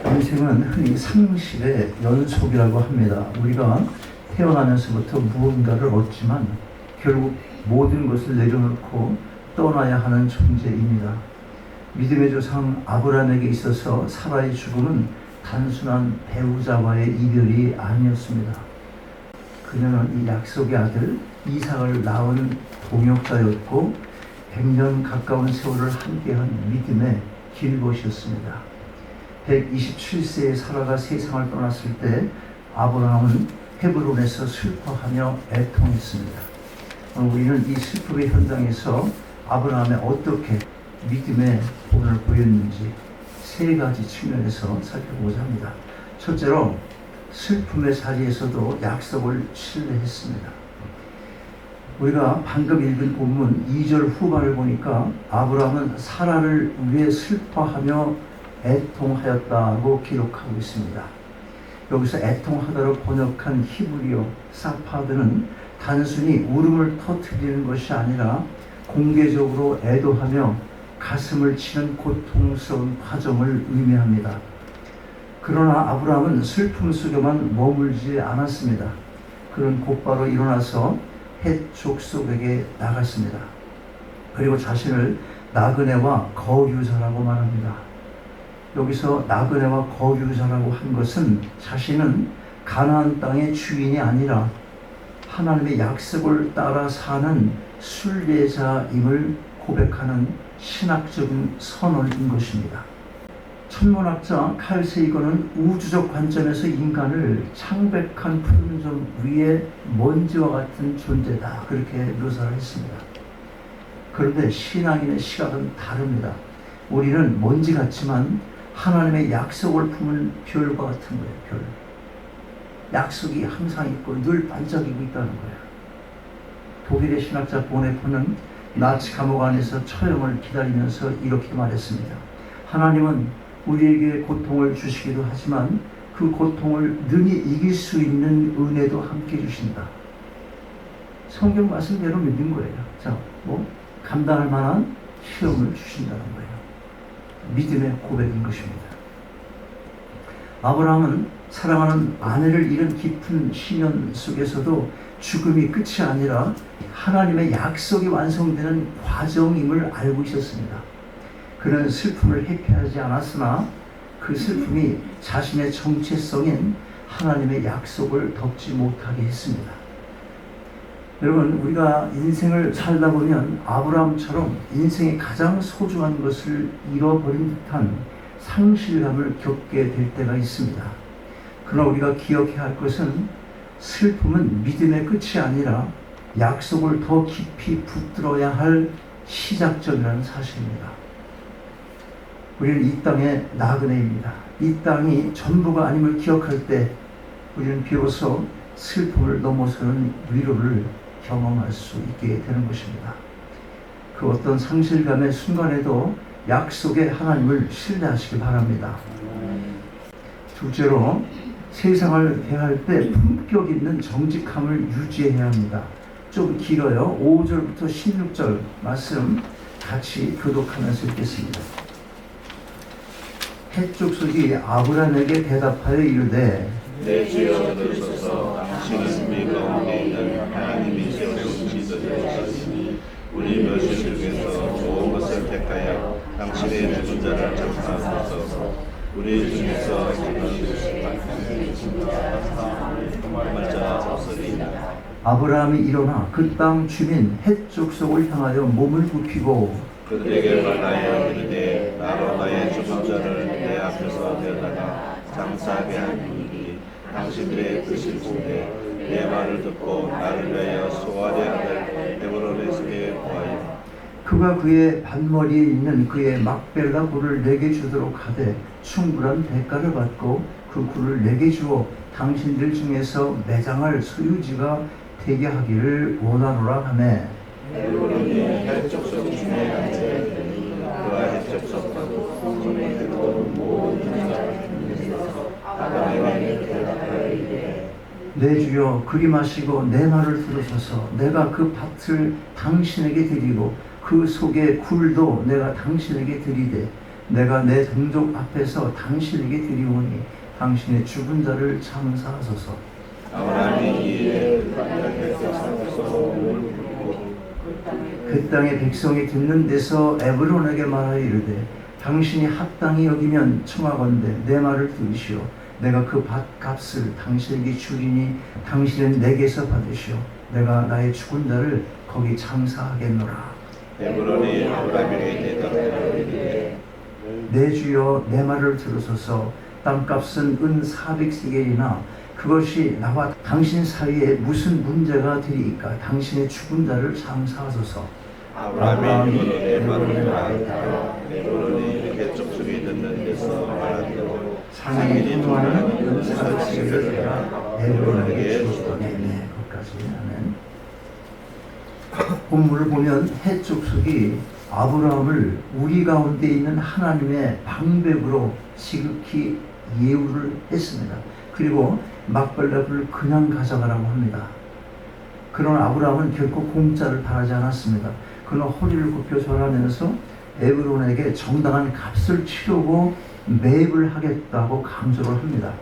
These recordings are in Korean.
인생은 흔히 상실의 연속이라고 합니다. 우리가 태어나면서부터 무언가를 얻지만 결국 모든 것을 내려놓고 떠나야 하는 존재입니다. 믿음의 조상 아브라함에게 있어서 사라의 죽음은 단순한 배우자와의 이별이 아니었습니다. 그녀는 이 약속의 아들 이삭을 낳은 동역자였고 100년 가까운 세월을 함께한 믿음의 길벗이었습니다. 127세의 사라가 세상을 떠났을 때 아브라함은 헤브론에서 슬퍼하며 애통했습니다. 우리는 이 슬픔의 현장에서 아브라함이 어떻게 믿음의 본을 보였는지 세 가지 측면에서 살펴보고자 합니다. 첫째로 슬픔의 자리에서도 약속을 신뢰했습니다. 우리가 방금 읽은 본문 2절 후반을 보니까 아브라함은 사라를 위해 슬퍼하며 애통하였다고 기록하고 있습니다. 여기서 애통하다로 번역한 히브리어 사파드는 단순히 울음을 터뜨리는 것이 아니라 공개적으로 애도하며 가슴을 치는 고통스러운 과정을 의미합니다. 그러나 아브라함은 슬픔 속에만 머물지 않았습니다. 그는 곧바로 일어나서 헷 족속에게 나갔습니다. 그리고 자신을 나그네와 거류자라고 말합니다. 여기서 나그네와 거류자라고 한 것은 자신은 가나안 땅의 주인이 아니라 하나님의 약속을 따라 사는 순례자임을 고백하는 신학적인 선언인 것입니다. 천문학자 칼 세이건은 우주적 관점에서 인간을 창백한 푸른 점 위에 먼지와 같은 존재다, 그렇게 묘사를 했습니다. 그런데 신앙인의 시각은 다릅니다. 우리는 먼지 같지만 하나님의 약속을 품은 별과 같은 거예요. 별. 약속이 항상 있고 늘 반짝이고 있다는 거예요. 독일의 신학자 보네포는 나치 감옥 안에서 처형을 기다리면서 이렇게 말했습니다. 하나님은 우리에게 고통을 주시기도 하지만 그 고통을 능히 이길 수 있는 은혜도 함께 주신다. 성경 말씀대로 믿는 거예요. 자, 감당할 만한 시험을 주신다는 거예요. 믿음의 고백인 것입니다. 아브라함은 사랑하는 아내를 잃은 깊은 시련 속에서도 죽음이 끝이 아니라 하나님의 약속이 완성되는 과정임을 알고 있었습니다. 그는 슬픔을 회피하지 않았으나 그 슬픔이 자신의 정체성인 하나님의 약속을 덮지 못하게 했습니다. 여러분, 우리가 인생을 살다 보면 아브라함처럼 인생의 가장 소중한 것을 잃어버린 듯한 상실감을 겪게 될 때가 있습니다. 그러나 우리가 기억해야 할 것은 슬픔은 믿음의 끝이 아니라 약속을 더 깊이 붙들어야 할 시작점이라는 사실입니다. 우리는 이 땅의 나그네입니다. 이 땅이 전부가 아님을 기억할 때 우리는 비로소 슬픔을 넘어서는 위로를 경험할 수 있게 되는 것입니다. 그 어떤 상실감의 순간에도 약속의 하나님을 신뢰하시기 바랍니다. 둘째로 세상을 대할 때 품격 있는 정직함을 유지해야 합니다. 좀 길어요. 5절부터 16절 말씀 같이 교독하면서 읽겠습니다. 헷 족속이 아브라함에게 대답하여 이르되 내 주여 들으소서. 당신은 우리 가운데 있는 하나님이 세우신 지도자이시니 우리 멸실 중에서 좋은 것을 택하여 당신의 죽은 자를 전파하소서. 우리 중에서 말자 없으리이다. 아브라함이 일어나 그 땅 주민 헷 족속을 향하여 몸을 굽히고 그들에게 말하여 이르되 나로 나의 죽은 자를 내 앞에서 데려다가 장사하게 하니 당신들의 뜻일 텐데 내 말을 듣고 나를 위하여 소아랴 아들 헤브론에게 구하여 그가 그의 반머리에 있는 그의 막벨라 굴을 내게 주도록 하되 충분한 대가를 받고 그 굴을 내게 주어 당신들 중에서 매장할 소유지가 되게 하기를 원하노라 하매 헤브론이 헷 족속 중에 앉아있더니 그와 헷 족속하고 후손의 헤브론 모든 자들에서 아브라함에게 대답하여 이르되 내 주여 그리 마시고 내 말을 들으소서. 내가 그 밭을 당신에게 드리고 그 속의 굴도 내가 당신에게 드리되 내가 내 동족 앞에서 당신에게 드리오니 당신의 죽은 자를 장사하소서. 아브라함이 이에 그 땅에서 살고서 그 땅의 백성이 듣는 데서 에브론에게 말하여 이르되 당신이 합당히 여기면 청하건대 내 말을 들으시오. 내가 그 밭값을 당신에게 주리니 당신은 내게서 받으시오. 내가 나의 죽은 자를 거기 장사하겠노라. 에브론이 아브라함에게 대답하여 이르되 내 주여 내 말을 들으소서. 땅값은 은 400세겔이나 그것이 나와 당신 사이에 무슨 문제가 되리이까. 당신의 죽은 자를 장사하소서. 아브라함이 에브론을 알았다. 에브론이 해쪽 소리 듣는 데서 말하기로 상인이 통하는 은 400세겔을 내가 에브론에게 주었더니. 거기까지 하면 본문을 보면 해족속이 아브라함을 우리 가운데 있는 하나님의 방백으로 지극히 예우를 했습니다. 그리고 막벨라를 그냥 가져가라고 합니다. 그러나 아브라함은 결코 공짜를 바라지 않았습니다. 그는 허리를 굽혀 절하면서 에브론에게 정당한 값을 치르고 매입을 하겠다고 강조를 합니다.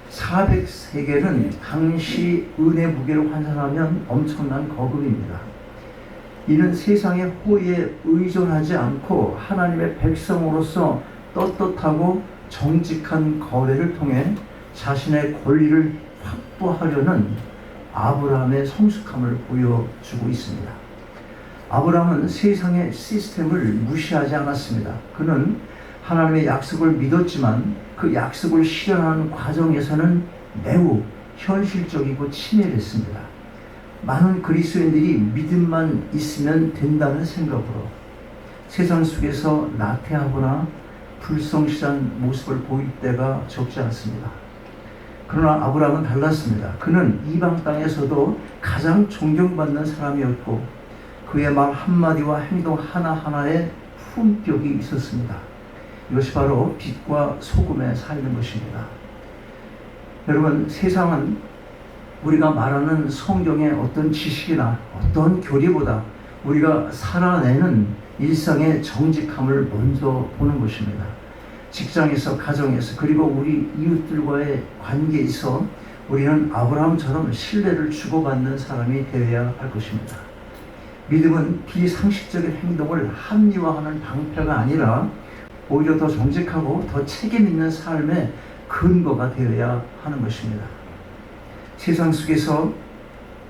400세겔은 당시 은의 무게로 환산하면 엄청난 거금입니다. 이는 세상의 호의에 의존하지 않고 하나님의 백성으로서 떳떳하고 정직한 거래를 통해 자신의 권리를 확보하려는 아브라함의 성숙함을 보여주고 있습니다. 아브라함은 세상의 시스템을 무시하지 않았습니다. 그는 하나님의 약속을 믿었지만 그 약속을 실현하는 과정에서는 매우 현실적이고 치밀했습니다. 많은 그리스도인들이 믿음만 있으면 된다는 생각으로 세상 속에서 나태하거나 불성실한 모습을 보일 때가 적지 않습니다. 그러나 아브라함은 달랐습니다. 그는 이방 땅에서도 가장 존경받는 사람이었고 그의 말 한마디와 행동 하나하나에 품격이 있었습니다. 이것이 바로 빛과 소금에 살는 것입니다. 여러분, 세상은 우리가 말하는 성경의 어떤 지식이나 어떤 교리보다 우리가 살아내는 일상의 정직함을 먼저 보는 것입니다. 직장에서, 가정에서, 그리고 우리 이웃들과의 관계에서 우리는 아브라함처럼 신뢰를 주고받는 사람이 되어야 할 것입니다. 믿음은 비상식적인 행동을 합리화하는 방패가 아니라 오히려 더 정직하고 더 책임 있는 삶의 근거가 되어야 하는 것입니다. 세상 속에서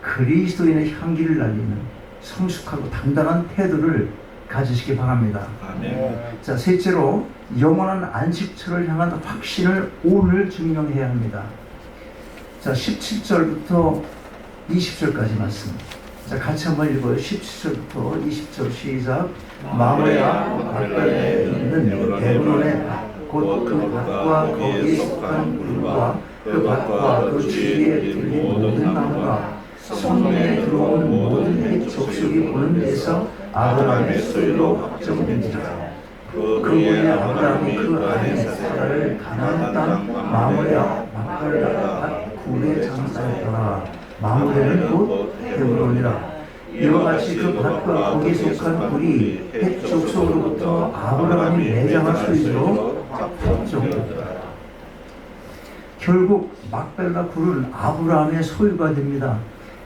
그리스도인의 향기를 날리는 성숙하고 당당한 태도를 가지시기 바랍니다. 아멘. 자, 셋째로 영원한 안식처를 향한 확신을 오늘 증명해야 합니다. 자, 17절부터 20절까지 말씀. 자, 같이 한번 읽어요. 17절부터 20절 시작. 마므레아 막벨라에 있는 에브론의 밭, 곧 그 밭과 거기에 속한 굴과 그 밭과 그 주위에 들린 모든 나무가 성문에 들어온 모든 해족속이 보는 데서 아브라함의 소유로 확정된지라. 그 후에 아브라함이 그 안에 사라를 가나안 땅 마므레아 막벨라 밭 굴에 장사했더라. 마므레는 곧 헤브론이라. 이와 같이 그 밭과 거기에 속한 굴이 해족속으로부터 아브라함이 매장한 소유로 확정되더라. 결국 막벨라 굴은 아브라함의 소유가 됩니다.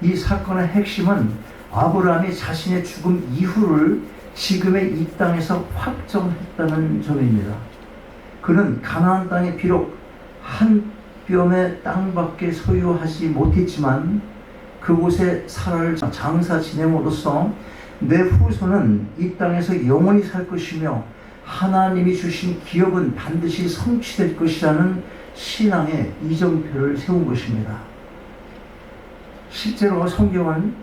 이 사건의 핵심은 아브라함이 자신의 죽음 이후를 지금의 이 땅에서 확정했다는 점입니다. 그는 가나안 땅에 비록 한 뼘의 땅밖에 소유하지 못했지만 그곳에 사라를 장사 지냄으로써 내 후손은 이 땅에서 영원히 살 것이며 하나님이 주신 기업은 반드시 성취될 것이라는 신앙의 이정표를 세운 것입니다. 실제로 성경은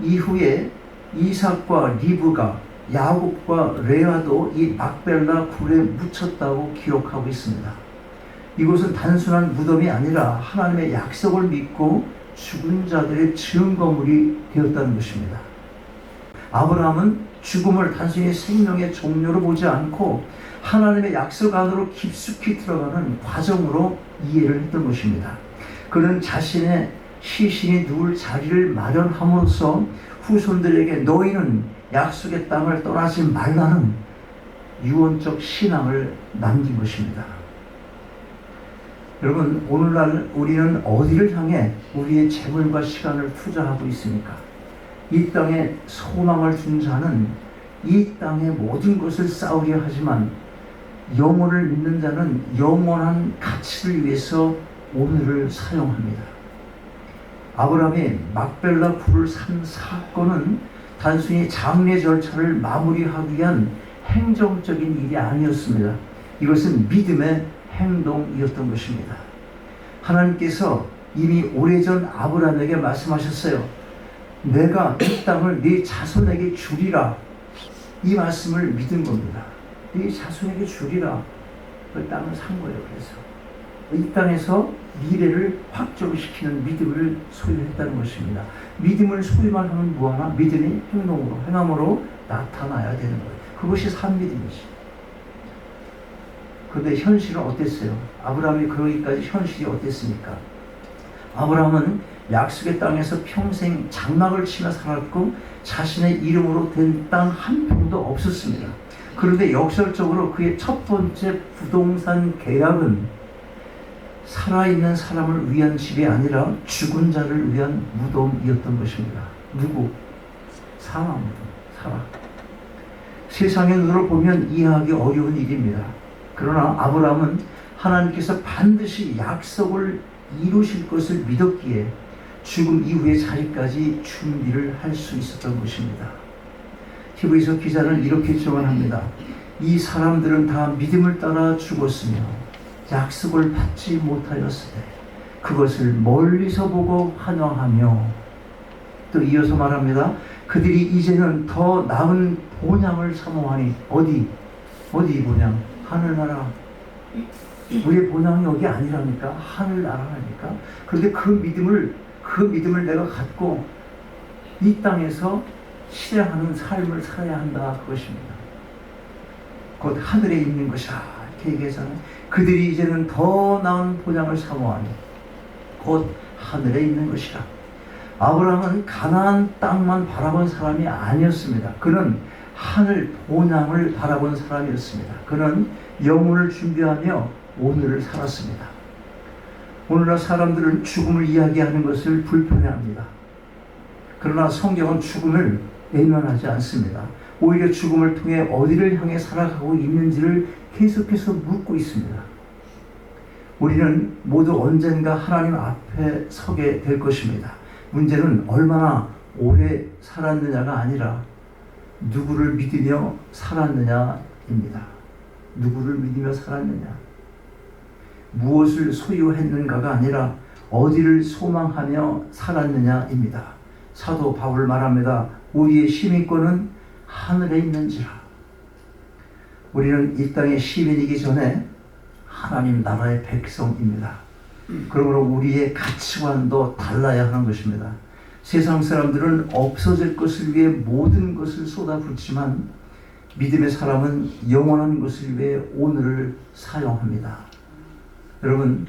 이후에 이삭과 리브가 야곱과 레아도 이 막벨라 굴에 묻혔다고 기록하고 있습니다. 이곳은 단순한 무덤이 아니라 하나님의 약속을 믿고 죽은 자들의 증거물이 되었다는 것입니다. 아브라함은 죽음을 단순히 생명의 종료로 보지 않고 하나님의 약속 안으로 깊숙이 들어가는 과정으로 이해를 했던 것입니다. 그는 자신의 시신이 누울 자리를 마련함으로써 후손들에게 너희는 약속의 땅을 떠나지 말라는 유언적 신앙을 남긴 것입니다. 여러분, 오늘날 우리는 어디를 향해 우리의 재물과 시간을 투자하고 있습니까? 이 땅에 소망을 준 자는 이 땅의 모든 것을 쌓으려 하지만 영혼을 믿는 자는 영원한 가치를 위해서 오늘을 사용합니다. 아브라함이 막벨라 굴을 산 사건은 단순히 장례 절차를 마무리하기 위한 행정적인 일이 아니었습니다. 이것은 믿음의 행동이었던 것입니다. 하나님께서 이미 오래전 아브라함에게 말씀하셨어요. 내가 이 땅을 네 자손에게 주리라. 이 말씀을 믿은 겁니다. 네 자손에게 주리라. 그 땅을 산 거예요. 그래서 이 땅에서 미래를 확정시키는 믿음을 소유했다는 것입니다. 믿음을 소유만 하면 뭐하나? 믿음이 행동으로, 행함으로 나타나야 되는 거예요. 그것이 산믿음이지. 그런데 현실은 어땠어요? 아브라함이 그러기까지 현실이 어땠습니까? 아브라함은 약속의 땅에서 평생 장막을 치며 살았고 자신의 이름으로 된 땅 한 평도 없었습니다. 그런데 역설적으로 그의 첫 번째 부동산 계약은 살아있는 사람을 위한 집이 아니라 죽은 자를 위한 무덤이었던 것입니다. 누구? 사람 무덤, 사람. 세상의 눈으로 보면 이해하기 어려운 일입니다. 그러나 아브라함은 하나님께서 반드시 약속을 이루실 것을 믿었기에 죽음 이후의 자리까지 준비를 할 수 있었던 것입니다. 히브리서 기자는 이렇게 증언합니다. 이 사람들은 다 믿음을 따라 죽었으며 약속을 받지 못하였으되 그것을 멀리서 보고 환영하며, 또 이어서 말합니다. 그들이 이제는 더 나은 본향을 사모하니. 어디 본향? 하늘나라. 우리의 본향이 여기 아니라니까. 하늘나라라니까. 그런데 그 믿음을 내가 갖고 이 땅에서 실행하는 삶을 살아야 한다. 그것입니다. 곧 하늘에 있는 것이라 이렇게 얘기하잖아요. 그들이 이제는 더 나은 본향을 사모하니 곧 하늘에 있는 것이라. 아브라함은 가나안 땅만 바라본 사람이 아니었습니다. 그는 하늘 본향을 바라본 사람이었습니다. 그는 영혼을 준비하며 오늘을 살았습니다. 오늘날 사람들은 죽음을 이야기하는 것을 불편해합니다. 그러나 성경은 죽음을 외면하지 않습니다. 오히려 죽음을 통해 어디를 향해 살아가고 있는지를 계속해서 묻고 있습니다. 우리는 모두 언젠가 하나님 앞에 서게 될 것입니다. 문제는 얼마나 오래 살았느냐가 아니라 누구를 믿으며 살았느냐입니다. 누구를 믿으며 살았느냐. 무엇을 소유했는가가 아니라 어디를 소망하며 살았느냐입니다. 사도 바울 말합니다. 우리의 시민권은 하늘에 있는지라. 우리는 이 땅의 시민이기 전에 하나님 나라의 백성입니다. 그러므로 우리의 가치관도 달라야 하는 것입니다. 세상 사람들은 없어질 것을 위해 모든 것을 쏟아붓지만 믿음의 사람은 영원한 것을 위해 오늘을 사용합니다. 여러분,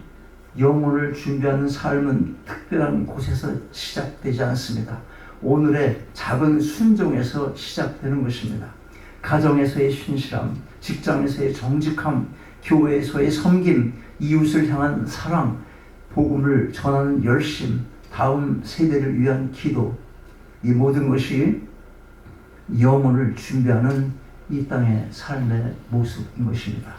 영혼을 준비하는 삶은 특별한 곳에서 시작되지 않습니다. 오늘의 작은 순종에서 시작되는 것입니다. 가정에서의 신실함, 직장에서의 정직함, 교회에서의 섬김, 이웃을 향한 사랑, 복음을 전하는 열심, 다음 세대를 위한 기도, 이 모든 것이 영혼을 준비하는 이 땅의 삶의 모습인 것입니다.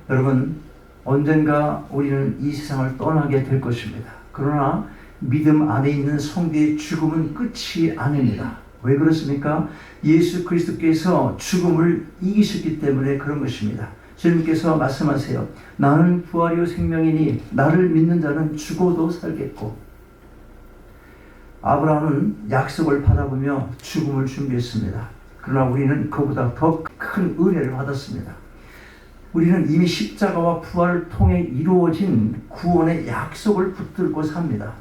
여러분, 언젠가 우리는 이 세상을 떠나게 될 것입니다. 그러나 믿음 안에 있는 성도의 죽음은 끝이 아닙니다. 왜 그렇습니까? 예수 그리스도께서 죽음을 이기셨기 때문에 그런 것입니다. 주님께서 말씀하세요. 나는 부활이요 생명이니 나를 믿는 자는 죽어도 살겠고. 아브라함은 약속을 바라보며 죽음을 준비했습니다. 그러나 우리는 그보다 더 큰 은혜를 받았습니다. 우리는 이미 십자가와 부활을 통해 이루어진 구원의 약속을 붙들고 삽니다.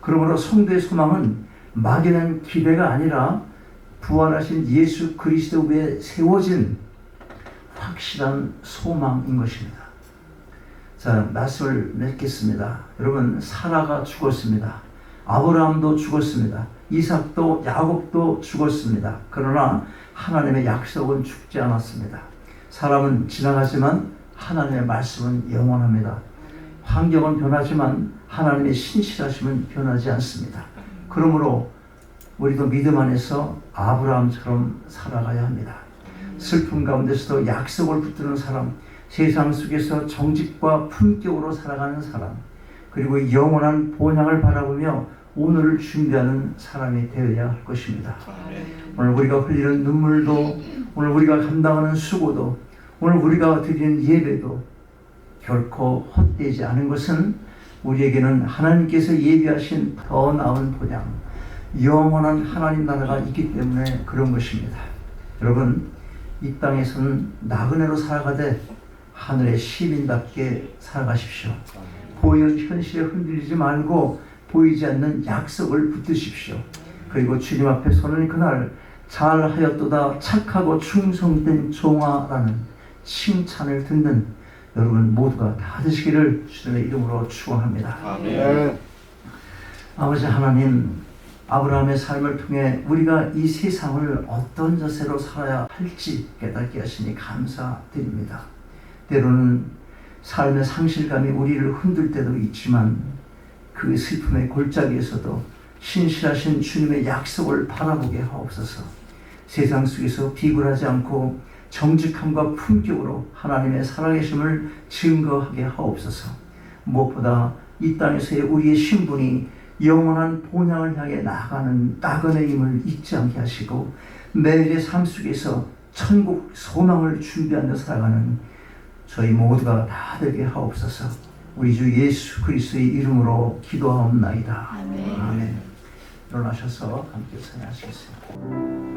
그러므로 성도의 소망은 막연한 기대가 아니라 부활하신 예수 그리스도 위에 세워진 확실한 소망인 것입니다. 자, 말씀을 맺겠습니다. 여러분, 사라가 죽었습니다. 아브라함도 죽었습니다. 이삭도 야곱도 죽었습니다. 그러나 하나님의 약속은 죽지 않았습니다. 사람은 지나가지만 하나님의 말씀은 영원합니다. 환경은 변하지만 하나님의 신실하심은 변하지 않습니다. 그러므로 우리도 믿음 안에서 아브라함처럼 살아가야 합니다. 슬픔 가운데서도 약속을 붙드는 사람, 세상 속에서 정직과 품격으로 살아가는 사람, 그리고 영원한 본향을 바라보며 오늘을 준비하는 사람이 되어야 할 것입니다. 오늘 우리가 흘리는 눈물도, 오늘 우리가 감당하는 수고도, 오늘 우리가 드리는 예배도 결코 헛되지 않은 것은 우리에게는 하나님께서 예비하신 더 나은 본향, 영원한 하나님 나라가 있기 때문에 그런 것입니다. 여러분, 이 땅에서는 나그네로 살아가되 하늘의 시민답게 살아가십시오. 보이는 현실에 흔들리지 말고 보이지 않는 약속을 붙드십시오. 그리고 주님 앞에 서는 그날 잘하였도다 착하고 충성된 종아라는 칭찬을 듣는 여러분 모두가 다 되시기를 주님의 이름으로 축원합니다. 아멘. 아버지 하나님, 아브라함의 삶을 통해 우리가 이 세상을 어떤 자세로 살아야 할지 깨닫게 하시니 감사드립니다. 때로는 삶의 상실감이 우리를 흔들 때도 있지만 그 슬픔의 골짜기에서도 신실하신 주님의 약속을 바라보게 하옵소서. 세상 속에서 비굴하지 않고 정직함과 품격으로 하나님의 살아계심을 증거하게 하옵소서. 무엇보다 이 땅에서의 우리의 신분이 영원한 본향을 향해 나아가는 나그네임을 잊지 않게 하시고 매일의 삶 속에서 천국 소망을 준비하며 살아가는 저희 모두가 다 되게 하옵소서. 우리 주 예수 그리스도의 이름으로 기도하옵나이다. 아멘. 일어나셔서 함께 찬양하시겠습니다.